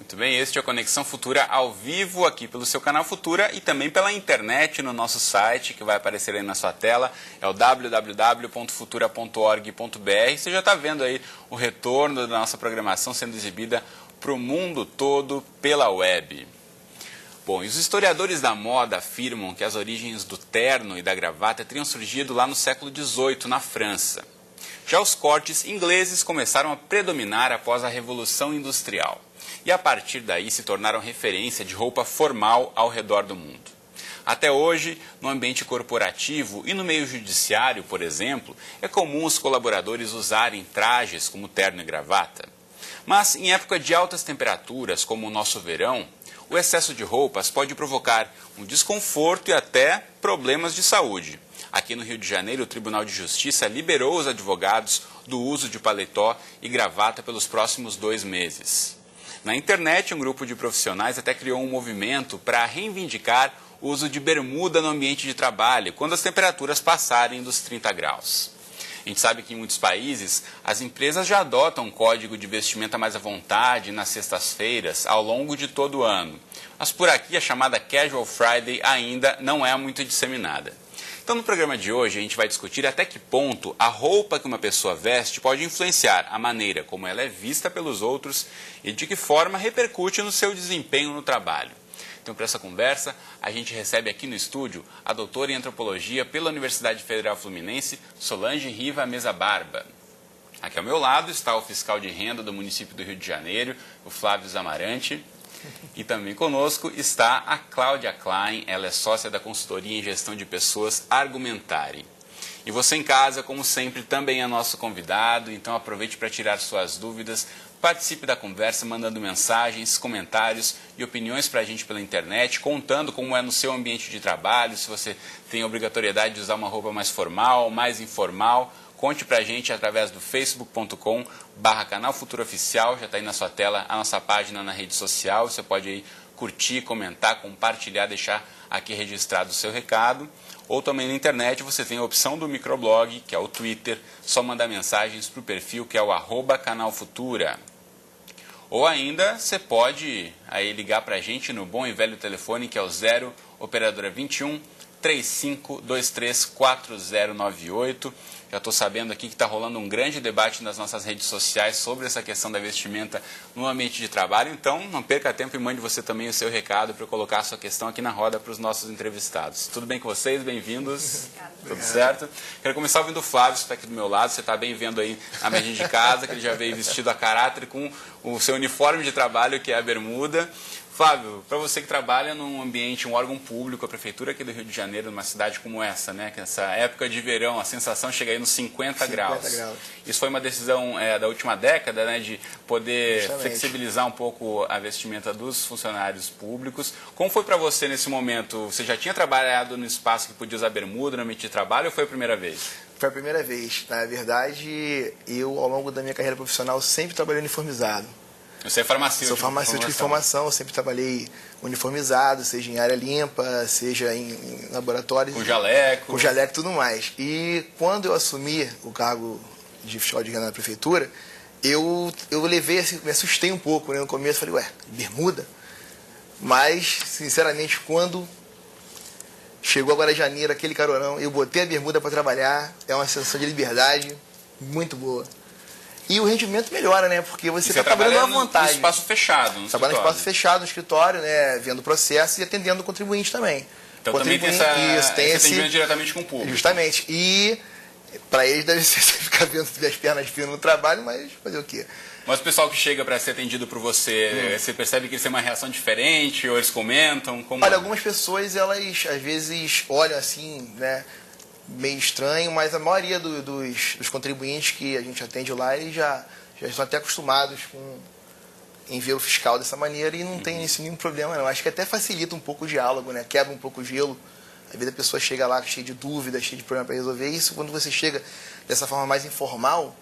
Muito bem, este é o Conexão Futura ao vivo aqui pelo seu canal Futura e também pela internet no nosso site, que vai aparecer aí na sua tela, é o www.futura.org.br. Você já está vendo aí o retorno da nossa programação sendo exibida para o mundo todo pela web. Bom, e os historiadores da moda afirmam que as origens do terno e da gravata teriam surgido lá no século XVIII, na França. Já os cortes ingleses começaram a predominar após a Revolução Industrial. E a partir daí se tornaram referência de roupa formal ao redor do mundo. Até hoje, no ambiente corporativo e no meio judiciário, por exemplo, é comum os colaboradores usarem trajes como terno e gravata. Mas em época de altas temperaturas, como o nosso verão, o excesso de roupas pode provocar um desconforto e até problemas de saúde. Aqui no Rio de Janeiro, o Tribunal de Justiça liberou os advogados do uso de paletó e gravata pelos próximos 2 meses. Na internet, um grupo de profissionais até criou um movimento para reivindicar o uso de bermuda no ambiente de trabalho, quando as temperaturas passarem dos 30 graus. A gente sabe que em muitos países, as empresas já adotam um código de vestimenta mais à vontade nas sextas-feiras, ao longo de todo o ano. Mas por aqui, a chamada Casual Friday ainda não é muito disseminada. Então, no programa de hoje, a gente vai discutir até que ponto a roupa que uma pessoa veste pode influenciar a maneira como ela é vista pelos outros e de que forma repercute no seu desempenho no trabalho. Então, para essa conversa, a gente recebe aqui no estúdio a doutora em antropologia pela Universidade Federal Fluminense, Solange Riva Mesa Barba. Aqui ao meu lado está o fiscal de renda do município do Rio de Janeiro, o Flávio Zamarante. E também conosco está a Cláudia Klein, ela é sócia da consultoria em gestão de pessoas Argumentare. E você em casa, como sempre, também é nosso convidado, então aproveite para tirar suas dúvidas, participe da conversa mandando mensagens, comentários e opiniões para a gente pela internet, contando como é no seu ambiente de trabalho, se você tem a obrigatoriedade de usar uma roupa mais formal, mais informal. Conte pra gente através do facebook.com/canal Futura Oficial, já está aí na sua tela a nossa página na rede social, você pode aí curtir, comentar, compartilhar, deixar aqui registrado o seu recado. Ou também na internet você tem a opção do microblog, que é o Twitter, só mandar mensagens para o perfil que é o @canalfutura. Ou ainda você pode aí ligar pra gente no bom e velho telefone que é o 0 operadora 21 3523 4098. Já estou sabendo aqui que está rolando um grande debate nas nossas redes sociais sobre essa questão da vestimenta no ambiente de trabalho. Então, não perca tempo e mande você também o seu recado para eu colocar a sua questão aqui na roda para os nossos entrevistados. Tudo bem com vocês? Bem-vindos. Tudo certo? Quero começar ouvindo o Flávio, que está aqui do meu lado. Você está bem vendo aí a imagem de casa, que ele já veio vestido a caráter com o seu uniforme de trabalho, que é a bermuda. Flávio, para você que trabalha num ambiente, um órgão público, a Prefeitura aqui do Rio de Janeiro, numa cidade como essa, né? Que essa época de verão, a sensação chega aí nos 50 graus. Isso foi uma decisão da última década, né? De poder flexibilizar um pouco a vestimenta dos funcionários públicos. Como foi para você nesse momento? Você já tinha trabalhado no espaço que podia usar bermuda no ambiente de trabalho ou foi a primeira vez? Foi a primeira vez. Na verdade, eu, ao longo da minha carreira profissional, sempre trabalhei uniformizado. Você é farmacêutico? Sou farmacêutico de formação, eu sempre trabalhei uniformizado, seja em área limpa, seja em laboratórios. Com jaleco. Com jaleco e tudo mais. E quando eu assumi o cargo de fiscal de renda na prefeitura, eu levei assim, me assustei um pouco, né? No começo falei, ué, bermuda? Mas, sinceramente, quando chegou agora janeiro, aquele calorão, eu botei a bermuda para trabalhar, é uma sensação de liberdade muito boa. E o rendimento melhora, né? Porque você está trabalhando à vontade. No espaço fechado, no trabalha no espaço fechado, no escritório, né? Vendo o processo e atendendo o contribuinte também. Então também tem esse atendimento diretamente com o público. Justamente. E para eles deve ser você ficar vendo as pernas finas no trabalho, mas fazer o quê? Mas o pessoal que chega para ser atendido por você, você percebe que eles têm uma reação diferente, ou eles comentam? Como... Olha, algumas pessoas, elas às vezes olham assim, né? Meio estranho, mas a maioria dos contribuintes que a gente atende lá, eles já estão até acostumados em ver o fiscal dessa maneira e não tem nenhum problema não. Acho que até facilita um pouco o diálogo, né? Quebra um pouco o gelo. Às vezes a pessoa chega lá cheia de dúvidas, cheia de problema para resolver. Isso, quando você chega dessa forma mais informal,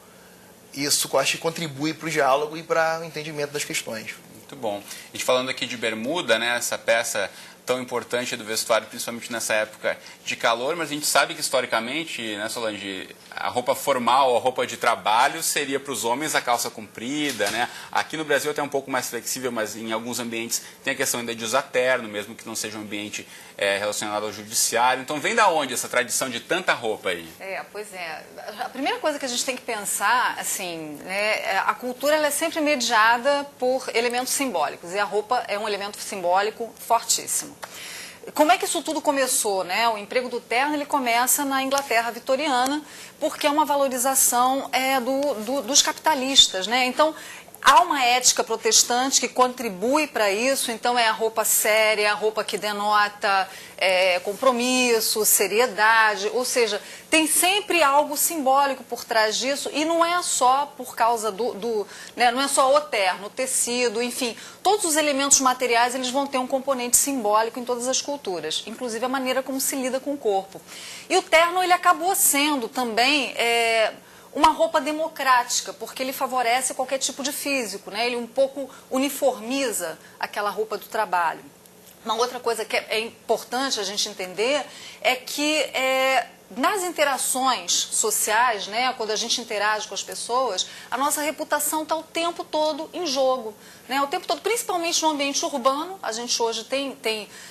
isso eu acho que contribui para o diálogo e para o entendimento das questões. Muito bom. A gente falando aqui de bermuda, né? Essa peça tão importante do vestuário, principalmente nessa época de calor, mas a gente sabe que historicamente, né, Solange, a roupa formal, a roupa de trabalho seria para os homens a calça comprida, né? Aqui no Brasil até um pouco mais flexível, mas em alguns ambientes tem a questão ainda de usar terno, mesmo que não seja um ambiente relacionado ao judiciário. Então vem da onde essa tradição de tanta roupa aí? Pois é. A primeira coisa que a gente tem que pensar, assim, né, a cultura ela é sempre mediada por elementos simbólicos, e a roupa é um elemento simbólico fortíssimo. Como é que isso tudo começou, né? O emprego do terno ele começa na Inglaterra vitoriana, porque é uma valorização dos capitalistas, né? Então, há uma ética protestante que contribui para isso, então é a roupa séria, a roupa que denota compromisso, seriedade, ou seja, tem sempre algo simbólico por trás disso e não é só por causa né, não é só o terno, o tecido, enfim, todos os elementos materiais eles vão ter um componente simbólico em todas as culturas, inclusive a maneira como se lida com o corpo. E o terno ele acabou sendo também uma roupa democrática, porque ele favorece qualquer tipo de físico, né? Ele um pouco uniformiza aquela roupa do trabalho. Uma outra coisa que é importante a gente entender é que nas interações sociais, né, quando a gente interage com as pessoas, a nossa reputação está o tempo todo em jogo. Né, o tempo todo, principalmente no ambiente urbano, a gente hoje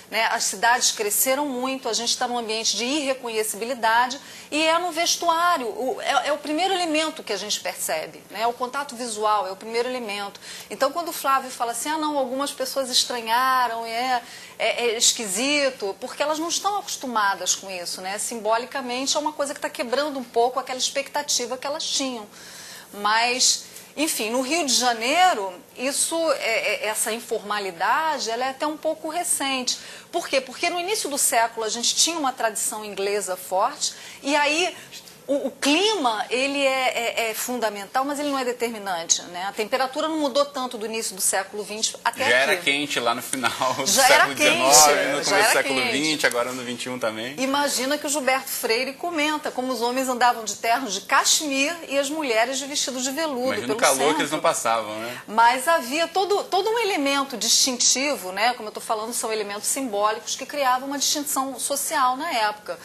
né, as cidades cresceram muito, a gente está num ambiente de irreconhecibilidade e é no vestuário, é o primeiro elemento que a gente percebe, né, o contato visual é o primeiro elemento. Então, quando o Flávio fala assim, não, algumas pessoas estranharam, é esquisito, porque elas não estão acostumadas com isso, né, simbolicamente é uma coisa que está quebrando um pouco aquela expectativa que elas tinham, mas... Enfim, no Rio de Janeiro, essa informalidade ela é até um pouco recente. Por quê? Porque no início do século a gente tinha uma tradição inglesa forte e aí o clima ele é fundamental, mas ele não é determinante. Né? A temperatura não mudou tanto do início do século XX até aqui. Já era quente lá no final do século XIX, no começo do século XX, agora no XXI também. Imagina que o Gilberto Freire comenta como os homens andavam de ternos de cachemir e as mulheres de vestido de veludo. Imagina o calor que eles não passavam, né? Mas havia todo um elemento distintivo, né? Como eu estou falando, são elementos simbólicos que criavam uma distinção social na época.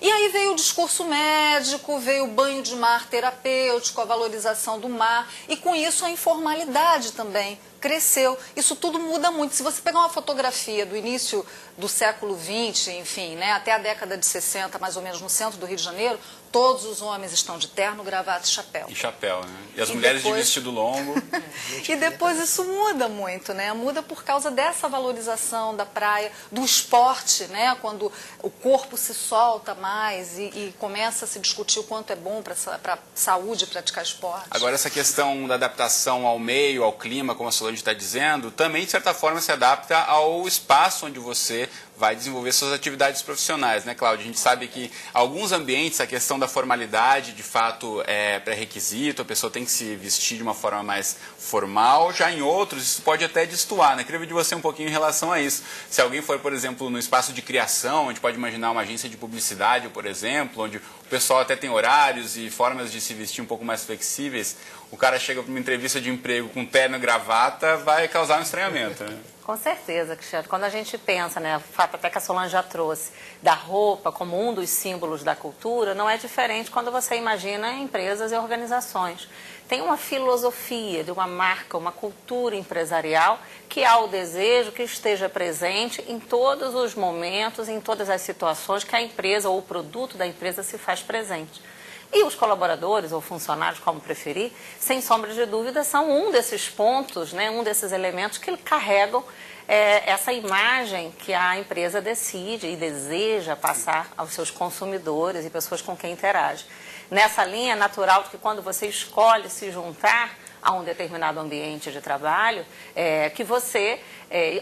E aí veio o discurso médico, veio o banho de mar terapêutico, a valorização do mar, e com isso a informalidade também cresceu. Isso tudo muda muito. Se você pegar uma fotografia do início do século XX, enfim, né, até a década de 60, mais ou menos, no centro do Rio de Janeiro, todos os homens estão de terno, gravata e chapéu. E chapéu, né? E as mulheres depois... de vestido longo. E depois isso muda muito, né? Muda por causa dessa valorização da praia, do esporte, né? Quando o corpo se solta mais e começa a se discutir o quanto é bom para a saúde praticar esporte. Agora, essa questão da adaptação ao meio, ao clima, como a Solange está dizendo, também, de certa forma, se adapta ao espaço onde você vai desenvolver suas atividades profissionais, né, Cláudia? A gente sabe que alguns ambientes a questão da formalidade, de fato, é pré-requisito, a pessoa tem que se vestir de uma forma mais formal, já em outros isso pode até destoar, né? Queria ver de você um pouquinho em relação a isso. Se alguém for, por exemplo, no espaço de criação, a gente pode imaginar uma agência de publicidade, por exemplo, onde o pessoal até tem horários e formas de se vestir um pouco mais flexíveis, o cara chega para uma entrevista de emprego com terno e gravata, vai causar um estranhamento, né? Com certeza, Cristiano. Quando a gente pensa, né, o fato até que a Solange já trouxe, da roupa como um dos símbolos da cultura, não é diferente quando você imagina empresas e organizações. Tem uma filosofia de uma marca, uma cultura empresarial que há o desejo que esteja presente em todos os momentos, em todas as situações que a empresa ou o produto da empresa se faz presente. E os colaboradores ou funcionários, como preferir, sem sombra de dúvida, são um desses pontos, né, um desses elementos que carregam essa imagem que a empresa decide e deseja passar aos seus consumidores e pessoas com quem interage. Nessa linha, é natural que quando você escolhe se juntar a um determinado ambiente de trabalho, que você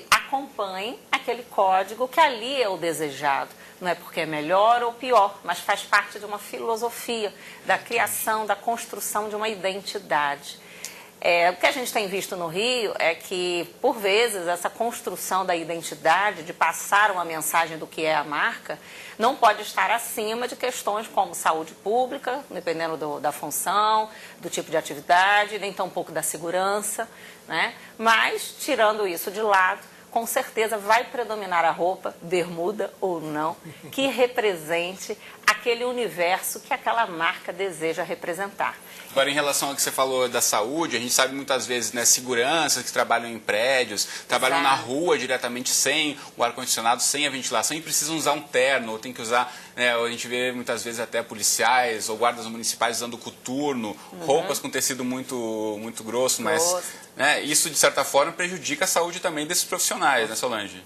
acompanhe aquele código que ali é o desejado. Não é porque é melhor ou pior, mas faz parte de uma filosofia da criação, da construção de uma identidade. O que a gente tem visto no Rio é que, por vezes, essa construção da identidade, de passar uma mensagem do que é a marca, não pode estar acima de questões como saúde pública, dependendo da função, do tipo de atividade, nem tão pouco da segurança, né? Mas, tirando isso de lado, com certeza vai predominar a roupa, bermuda ou não, que represente aquele universo que aquela marca deseja representar. Agora, em relação ao que você falou da saúde, a gente sabe muitas vezes, né, seguranças que trabalham em prédios, trabalham na rua diretamente sem o ar-condicionado, sem a ventilação e precisam usar um terno, ou tem que usar, né, a gente vê muitas vezes até policiais ou guardas municipais usando coturno, roupas com tecido muito grosso, mas né, isso de certa forma prejudica a saúde também desses profissionais, né, Solange?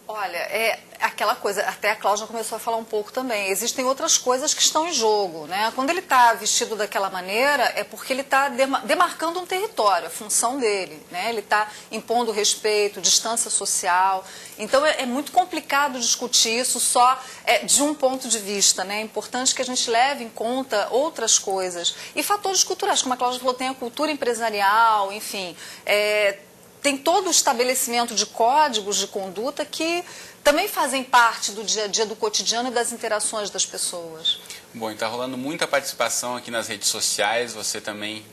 Olha, é aquela coisa, até a Cláudia começou a falar um pouco também, existem outras coisas que estão em jogo, né? Quando ele está vestido daquela maneira, é porque ele está demarcando um território, a função dele, né? Ele está impondo respeito, distância social, então é muito complicado discutir isso só de um ponto de vista, né? É importante que a gente leve em conta outras coisas e fatores culturais, como a Cláudia falou, tem a cultura empresarial, enfim, tem todo o estabelecimento de códigos de conduta que também fazem parte do dia a dia, do cotidiano e das interações das pessoas. Bom, está rolando muita participação aqui nas redes sociais, você também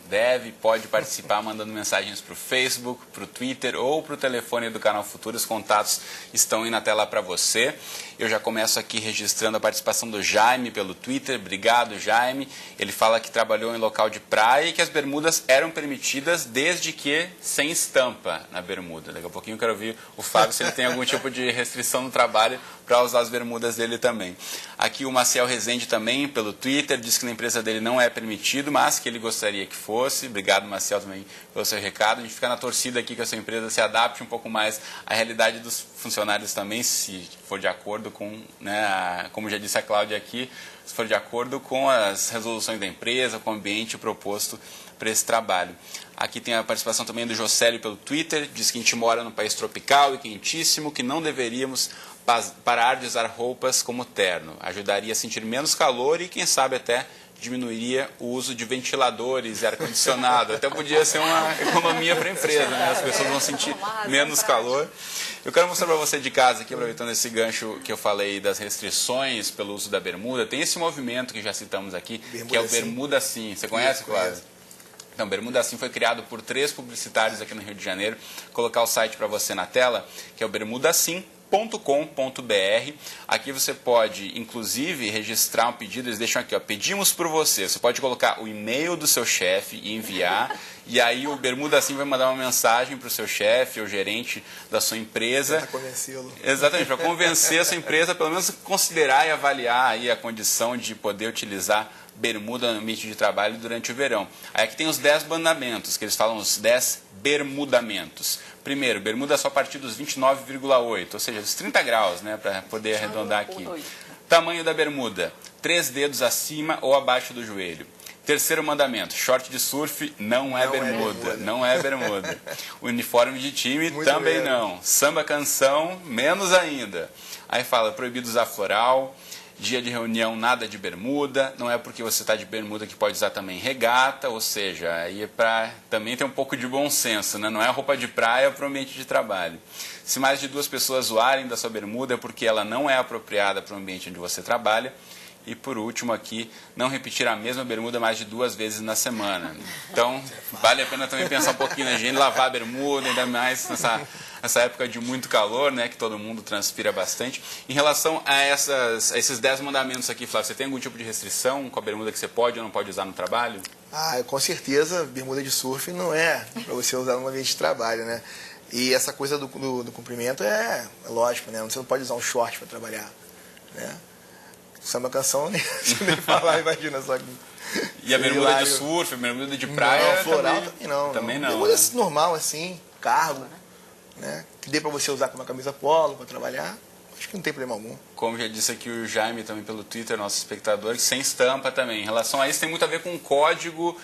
pode participar mandando mensagens para o Facebook, para o Twitter ou para o telefone do Canal Futuro, os contatos estão aí na tela para você. Eu já começo aqui registrando a participação do Jaime pelo Twitter, obrigado Jaime, ele fala que trabalhou em local de praia e que as bermudas eram permitidas desde que sem estampa na bermuda. Daqui a pouquinho eu quero ouvir o Fábio se ele tem algum tipo de restrição no trabalho para usar as bermudas dele também. Aqui o Maciel Rezende também, pelo Twitter, diz que na empresa dele não é permitido, mas que ele gostaria que fosse. Obrigado, Maciel, também pelo seu recado. A gente fica na torcida aqui que a sua empresa se adapte um pouco mais à realidade dos funcionários também, se for de acordo com, né, como já disse a Cláudia aqui, se for de acordo com as resoluções da empresa, com o ambiente proposto para esse trabalho. Aqui tem a participação também do Jocélio pelo Twitter, diz que a gente mora num país tropical e quentíssimo, que não deveríamos parar de usar roupas como terno. Ajudaria a sentir menos calor e, quem sabe, até diminuiria o uso de ventiladores e ar-condicionado. Até podia ser uma economia para a empresa, né? As pessoas vão sentir menos calor. Eu quero mostrar para você de casa aqui, aproveitando esse gancho que eu falei das restrições pelo uso da bermuda, tem esse movimento que já citamos aqui, que é o Bermuda Sim. Você conhece, Cláudio? Então, Bermuda Sim foi criado por 3 publicitários aqui no Rio de Janeiro. Vou colocar o site para você na tela, que é o bermudasim.com.br. Aqui você pode, inclusive, registrar um pedido. Eles deixam aqui, ó, pedimos por você. Você pode colocar o e-mail do seu chefe e enviar. E aí o Bermuda Sim vai mandar uma mensagem para o seu chefe ou gerente da sua empresa. Para convencê-lo. Exatamente, para convencer a sua empresa, pelo menos considerar e avaliar aí a condição de poder utilizar bermuda no ambiente de trabalho durante o verão. Aí aqui tem os 10 mandamentos, que eles falam os 10 bermudamentos. Primeiro, bermuda só a partir dos 29,8, ou seja, dos 30 graus, né, para poder arredondar aqui. Tamanho da bermuda, 3 dedos acima ou abaixo do joelho. Terceiro mandamento, short de surf não é bermuda, não é bermuda. Uniforme de time também não. Samba canção, menos ainda. Aí fala, proibido usar floral. Dia de reunião, nada de bermuda. Não é porque você está de bermuda que pode usar também regata, ou seja, aí é para também ter um pouco de bom senso, né? Não é roupa de praia para o ambiente de trabalho. Se mais de 2 pessoas zoarem da sua bermuda é porque ela não é apropriada para o ambiente onde você trabalha. E por último aqui, não repetir a mesma bermuda mais de 2 vezes na semana. Então, vale a pena também pensar um pouquinho na higiene, lavar a bermuda, ainda mais nessa época de muito calor, né, que todo mundo transpira bastante. Em relação a esses 10 mandamentos aqui, Flávio, você tem algum tipo de restrição com a bermuda que você pode ou não pode usar no trabalho? Com certeza, bermuda de surf não é para você usar no ambiente de trabalho, né? E essa coisa do comprimento é lógico, né? Você não pode usar um short para trabalhar, né? Samba canção, nem falar, imagina só. E a bermuda de surf, a bermuda de praia? Não, floral também não. Também não. Bermuda né? normal, assim, cargo, né? Que dê para você usar com uma camisa polo para trabalhar, acho que não tem problema algum. Como já disse aqui o Jaime também pelo Twitter, nosso espectador, sem estampa também. Em relação a isso, tem muito a ver com o código,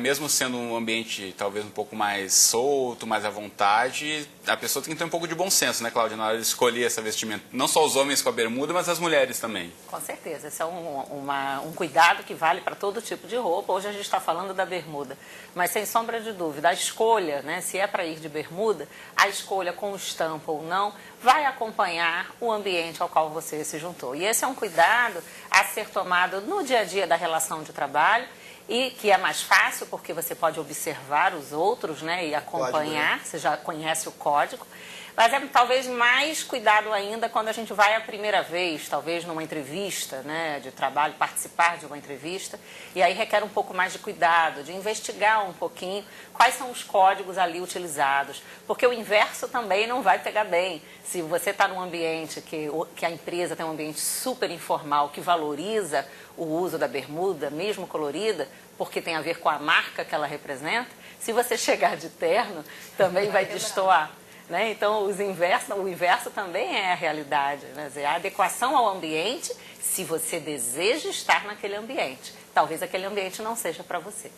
mesmo sendo um ambiente talvez um pouco mais solto, mais à vontade, a pessoa tem que ter um pouco de bom senso, né, Cláudia, na hora de escolher essa vestimenta. Não só os homens com a bermuda, mas as mulheres também. Com certeza, esse é um cuidado que vale para todo tipo de roupa. Hoje a gente está falando da bermuda, mas sem sombra de dúvida, a escolha, né, se é para ir de bermuda, a escolha com estampa ou não, vai acompanhar o ambiente ao qual você se juntou. E esse é um cuidado a ser tomado no dia a dia da relação de trabalho e que é mais fácil porque você pode observar os outros, né, e acompanhar, você já conhece o código. Mas é talvez mais cuidado ainda quando a gente vai a primeira vez, talvez numa entrevista, né, de trabalho, participar de uma entrevista, e aí requer um pouco mais de cuidado, de investigar um pouquinho quais são os códigos ali utilizados, porque o inverso também não vai pegar bem. Se você está num ambiente que a empresa tem um ambiente super informal, que valoriza o uso da bermuda, mesmo colorida, porque tem a ver com a marca que ela representa, se você chegar de terno, também vai destoar. Né? Então, o inverso também é a realidade, né? A adequação ao ambiente, se você deseja estar naquele ambiente. Talvez aquele ambiente não seja para você.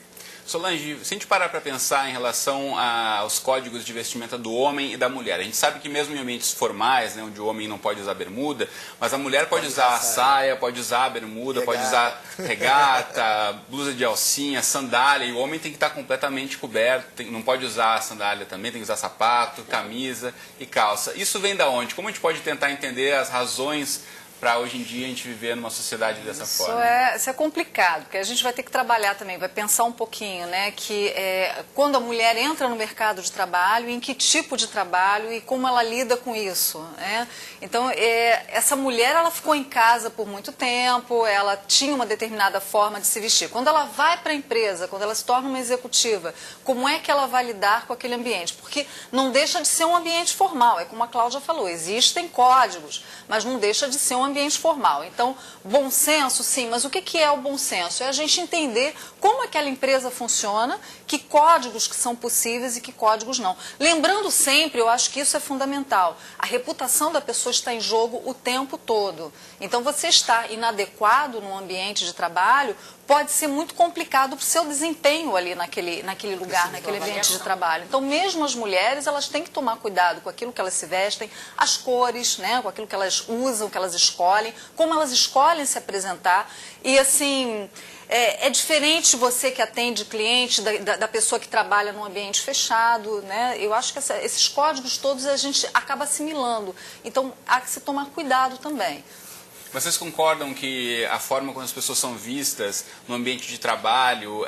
Solange, se a gente parar para pensar em relação aos códigos de vestimenta do homem e da mulher, a gente sabe que mesmo em ambientes formais, né, onde o homem não pode usar bermuda, mas a mulher pode usar a saia, pode usar a bermuda, pode usar regata, blusa de alcinha, sandália, e o homem tem que estar completamente coberto, não pode usar a sandália também, tem que usar sapato, camisa e calça. Isso vem da onde? Como a gente pode tentar entender as razões para hoje em dia a gente viver numa sociedade dessa forma? Isso é complicado, porque a gente vai ter que trabalhar também, vai pensar um pouquinho, né, que quando a mulher entra no mercado de trabalho, em que tipo de trabalho e como ela lida com isso, né? Então, essa mulher, ela ficou em casa por muito tempo, ela tinha uma determinada forma de se vestir. Quando ela vai para a empresa, quando ela se torna uma executiva, como é que ela vai lidar com aquele ambiente? Porque não deixa de ser um ambiente formal, é como a Cláudia falou, existem códigos, mas não deixa de ser um ambiente formal. Então, bom senso, sim, mas o que é o bom senso? É a gente entender como aquela empresa funciona, que códigos que são possíveis e que códigos não. Lembrando sempre, eu acho que isso é fundamental, a reputação da pessoa está em jogo o tempo todo. Então, você estar inadequado num ambiente de trabalho pode ser muito complicado para o seu desempenho ali naquele lugar, naquele ambiente de trabalho. Então, mesmo as mulheres, elas têm que tomar cuidado com aquilo que elas se vestem, as cores, né, com aquilo que elas usam, que elas escolhem, como elas escolhem se apresentar. E, assim, é diferente você que atende cliente da pessoa que trabalha num ambiente fechado, né? Eu acho que esses códigos todos a gente acaba assimilando. Então, há que se tomar cuidado também. Vocês concordam que a forma como as pessoas são vistas no ambiente de trabalho,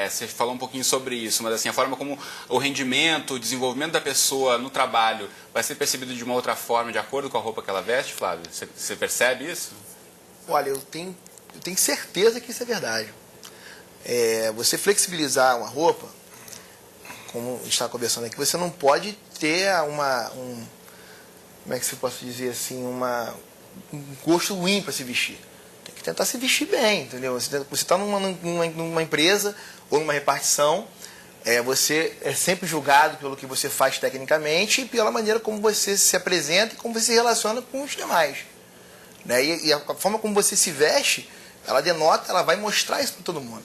você falou um pouquinho sobre isso, mas assim, a forma como o rendimento, o desenvolvimento da pessoa no trabalho vai ser percebido de uma outra forma, de acordo com a roupa que ela veste, Flávio? Você percebe isso? Olha, eu tenho certeza que isso é verdade. Você flexibilizar uma roupa, como a gente está conversando aqui, você não pode ter como é que você pode dizer assim, um gosto ruim para se vestir. Tem que tentar se vestir bem, entendeu? Você está numa empresa ou numa repartição, você é sempre julgado pelo que você faz tecnicamente e pela maneira como você se apresenta e como você se relaciona com os demais. Né? E a forma como você se veste, ela vai mostrar isso para todo mundo.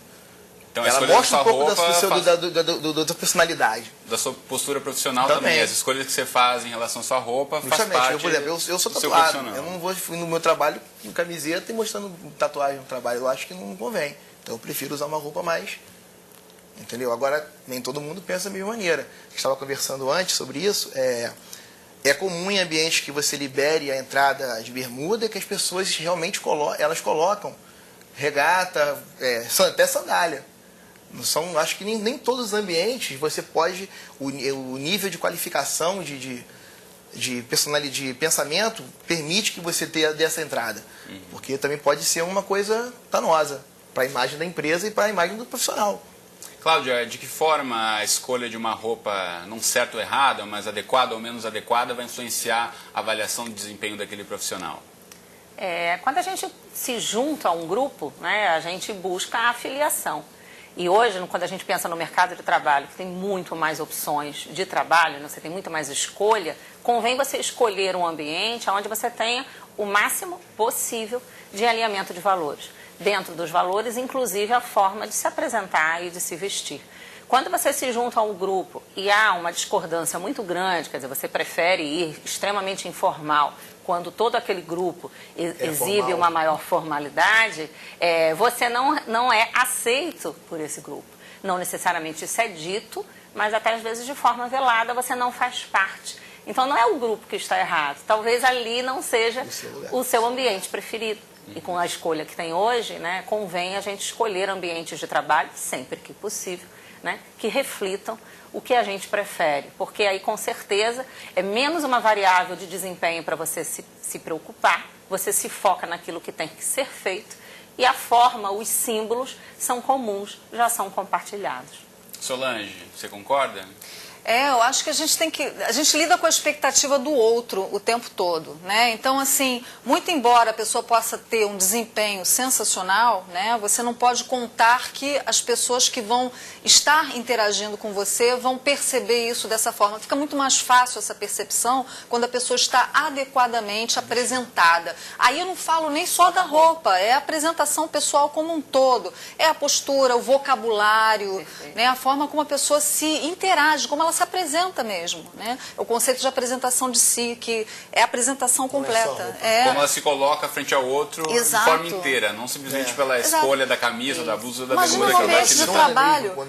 Então, ela mostra um pouco da personalidade. Da sua postura profissional também. As escolhas que você faz em relação à sua roupa faz parte. Por exemplo, eu sou tatuado. Eu não vou no meu trabalho com camiseta e mostrando tatuagem no trabalho. Eu acho que não convém. Então eu prefiro usar uma roupa mais... Entendeu? Agora, nem todo mundo pensa da mesma maneira. A gente estava conversando antes sobre isso. É comum em ambientes que você libere a entrada de bermuda que as pessoas realmente colocam regata, até sandália. Acho que nem todos os ambientes você pode, o nível de qualificação de pensamento permite que você tenha dessa entrada. Porque também pode ser uma coisa danosa para a imagem da empresa e para a imagem do profissional. Cláudia, de que forma a escolha de uma roupa não certa ou errada, mas adequada ou menos adequada, vai influenciar a avaliação de desempenho daquele profissional? Quando a gente se junta a um grupo, né, a gente busca a afiliação. E hoje, quando a gente pensa no mercado de trabalho, que tem muito mais opções de trabalho, né, você tem muito mais escolha, convém você escolher um ambiente onde você tenha o máximo possível de alinhamento de valores. Dentro dos valores, inclusive a forma de se apresentar e de se vestir. Quando você se junta a um grupo e há uma discordância muito grande, quer dizer, você prefere ir extremamente informal, quando todo aquele grupo exibe uma maior formalidade, você não é aceito por esse grupo. Não necessariamente isso é dito, mas até às vezes de forma velada você não faz parte. Então não é o grupo que está errado, talvez ali não seja o seu ambiente preferido. E com a escolha que tem hoje, né, convém a gente escolher ambientes de trabalho, sempre que possível, né, que reflitam o que a gente prefere. Porque aí, com certeza, é menos uma variável de desempenho para você se preocupar, você se foca naquilo que tem que ser feito e a forma, os símbolos são comuns, já são compartilhados. Solange, você concorda? Eu acho que a gente lida com a expectativa do outro o tempo todo, né? Então, assim, muito embora a pessoa possa ter um desempenho sensacional, né? Você não pode contar que as pessoas que vão estar interagindo com você vão perceber isso dessa forma. Fica muito mais fácil essa percepção quando a pessoa está adequadamente apresentada. Aí eu não falo nem só da roupa, é a apresentação pessoal como um todo. É a postura, o vocabulário, né? A forma como a pessoa se interage, como ela se apresenta mesmo, né? O conceito de apresentação de si, que é a apresentação completa. Como ela se coloca frente ao outro de forma inteira, não simplesmente pela escolha da camisa, da blusa, da bermuda que ela vai de trabalho. O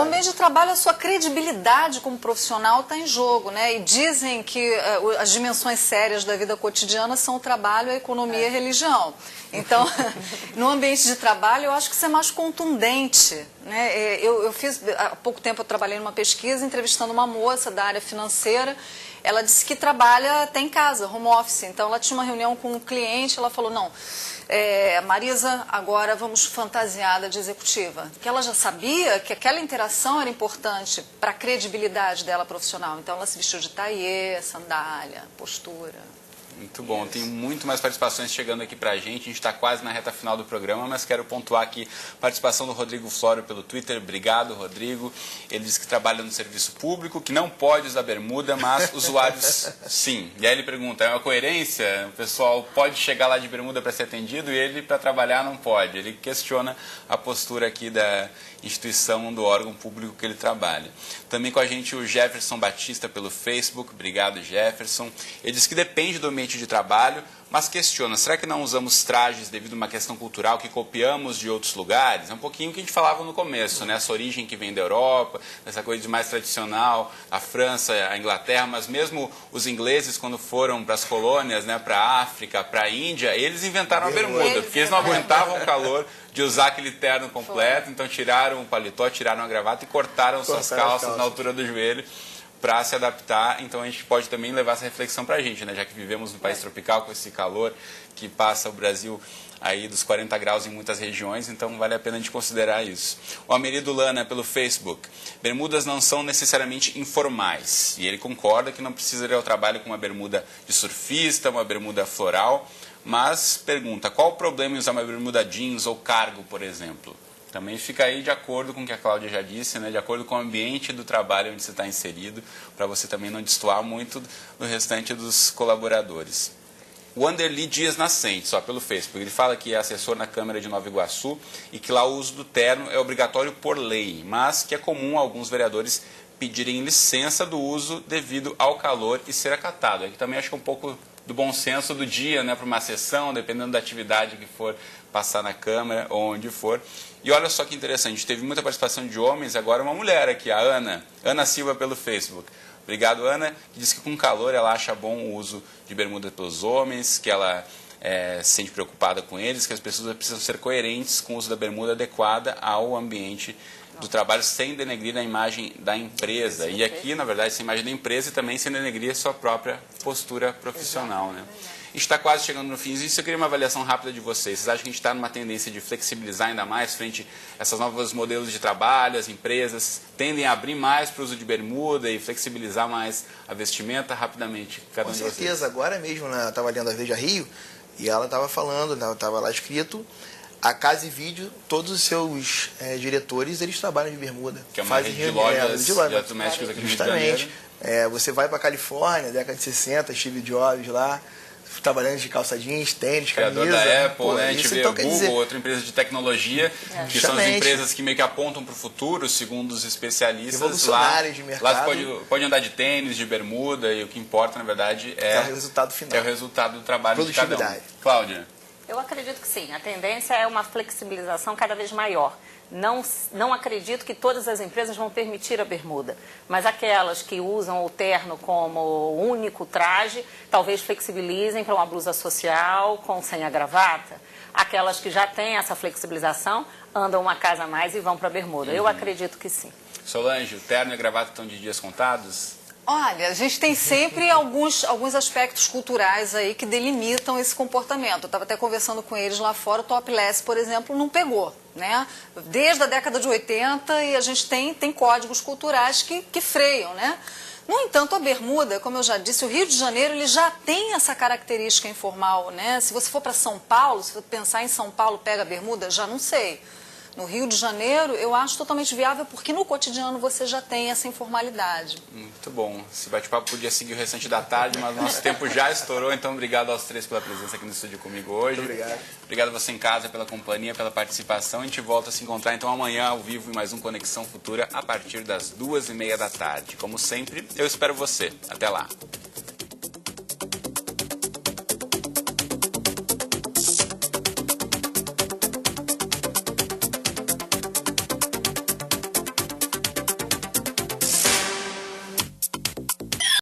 ambiente de trabalho, a sua credibilidade como profissional está em jogo, né? E dizem que as dimensões sérias da vida cotidiana são o trabalho, a economia e a religião. Então, no ambiente de trabalho, eu acho que isso é mais contundente, né? Eu fiz, há pouco tempo eu trabalhei numa pesquisa entrevistando uma moça da área financeira. Ela disse que trabalha até em casa, home office. Então, ela tinha uma reunião com um cliente, ela falou, não, Marisa, agora vamos fantasiada de executiva. Que ela já sabia que aquela interação era importante para a credibilidade dela profissional. Então, ela se vestiu de taillé, sandália, postura. Muito bom, tem muito mais participações chegando aqui pra gente, a gente está quase na reta final do programa, mas quero pontuar aqui a participação do Rodrigo Flório pelo Twitter. Obrigado, Rodrigo. Ele diz que trabalha no serviço público, que não pode usar bermuda, mas usuários sim. E aí ele pergunta, é uma coerência? O pessoal pode chegar lá de bermuda para ser atendido e ele para trabalhar não pode. Ele questiona a postura aqui da instituição, do órgão público que ele trabalha. Também com a gente o Jefferson Batista pelo Facebook. Obrigado, Jefferson. Ele diz que depende do ambiente de trabalho, mas questiona, será que não usamos trajes devido a uma questão cultural que copiamos de outros lugares? É um pouquinho o que a gente falava no começo, né? Essa origem que vem da Europa, essa coisa de mais tradicional, a França, a Inglaterra, mas mesmo os ingleses, quando foram para as colônias, né, para a África, para a Índia, eles inventaram a bermuda, porque eles não aguentavam o calor de usar aquele terno completo, então tiraram o paletó, tiraram a gravata e cortaram suas calças na altura do joelho para se adaptar. Então a gente pode também levar essa reflexão para a gente, né? Já que vivemos num país tropical com esse calor que passa o Brasil aí dos 40 graus em muitas regiões, então vale a pena a gente considerar isso. O Amerido Lana pelo Facebook. Bermudas não são necessariamente informais, e ele concorda que não precisa ir ao trabalho com uma bermuda de surfista, uma bermuda floral, mas pergunta, qual o problema em usar uma bermuda jeans ou cargo, por exemplo? Também fica aí de acordo com o que a Cláudia já disse, né? De acordo com o ambiente do trabalho onde você está inserido, para você também não destoar muito do restante dos colaboradores. O Anderli Dias Nascente, só pelo Facebook, ele fala que é assessor na Câmara de Nova Iguaçu e que lá o uso do terno é obrigatório por lei, mas que é comum alguns vereadores pedirem licença do uso devido ao calor e ser acatado. Aqui também acho que é um pouco do bom senso do dia, né, para uma sessão, dependendo da atividade que for passar na Câmara ou onde for. E olha só que interessante, a gente teve muita participação de homens, agora uma mulher aqui, a Ana Silva pelo Facebook. Obrigado, Ana, que diz que com calor ela acha bom o uso de bermuda pelos homens, que ela se sente preocupada com eles, que as pessoas precisam ser coerentes com o uso da bermuda adequada ao ambiente do trabalho, sem denegrir a imagem da empresa. E aqui, na verdade, sem imagem da empresa e também sem denegrir a sua própria postura profissional, né? A gente está quase chegando no fim. Isso eu queria uma avaliação rápida de vocês. Vocês acham que a gente está numa tendência de flexibilizar ainda mais frente a esses novos modelos de trabalho? As empresas tendem a abrir mais para o uso de bermuda e flexibilizar mais a vestimenta? Rapidamente, cada um de vocês. Com certeza. Agora mesmo, né, eu estava lendo a Veja Rio e ela estava falando, né, estava lá escrito, a Casa e Vídeo, todos os seus diretores, eles trabalham de bermuda. Que é uma rede de lojas de eletrodomésticos aqui no Rio de Janeiro. Você vai para a Califórnia, década de 60, Steve Jobs lá, trabalhando de calça jeans, tênis, camisa. Criador da Apple, né? A gente vê então, o Google, outra empresa de tecnologia, que são as empresas que meio que apontam para o futuro, segundo os especialistas. Revolucionários de mercado. Lá você pode andar de tênis, de bermuda, e o que importa, na verdade, é o resultado final. É o resultado do trabalho de cada um. Cláudia? Eu acredito que sim. A tendência é uma flexibilização cada vez maior. Não acredito que todas as empresas vão permitir a bermuda, mas aquelas que usam o terno como único traje, talvez flexibilizem para uma blusa social com sem a gravata. Aquelas que já têm essa flexibilização andam uma casa a mais e vão para a bermuda. Eu acredito que sim. Solange, o terno e a gravata estão de dias contados? Olha, a gente tem sempre alguns aspectos culturais aí que delimitam esse comportamento. Eu estava até conversando com eles lá fora, o topless, por exemplo, não pegou, né? Desde a década de 80 e a gente tem códigos culturais que freiam, né? No entanto, a bermuda, como eu já disse, o Rio de Janeiro ele já tem essa característica informal, né? Se você for para São Paulo, se você pensar em São Paulo, pega a bermuda, já não sei. No Rio de Janeiro, eu acho totalmente viável, porque no cotidiano você já tem essa informalidade. Muito bom. Esse bate-papo podia seguir o restante da tarde, mas o nosso tempo já estourou, então obrigado aos três pela presença aqui no estúdio comigo hoje. Muito obrigado. Obrigado a você em casa pela companhia, pela participação. A gente volta a se encontrar então amanhã ao vivo em mais um Conexão Futura a partir das 2h30 da tarde. Como sempre, eu espero você. Até lá.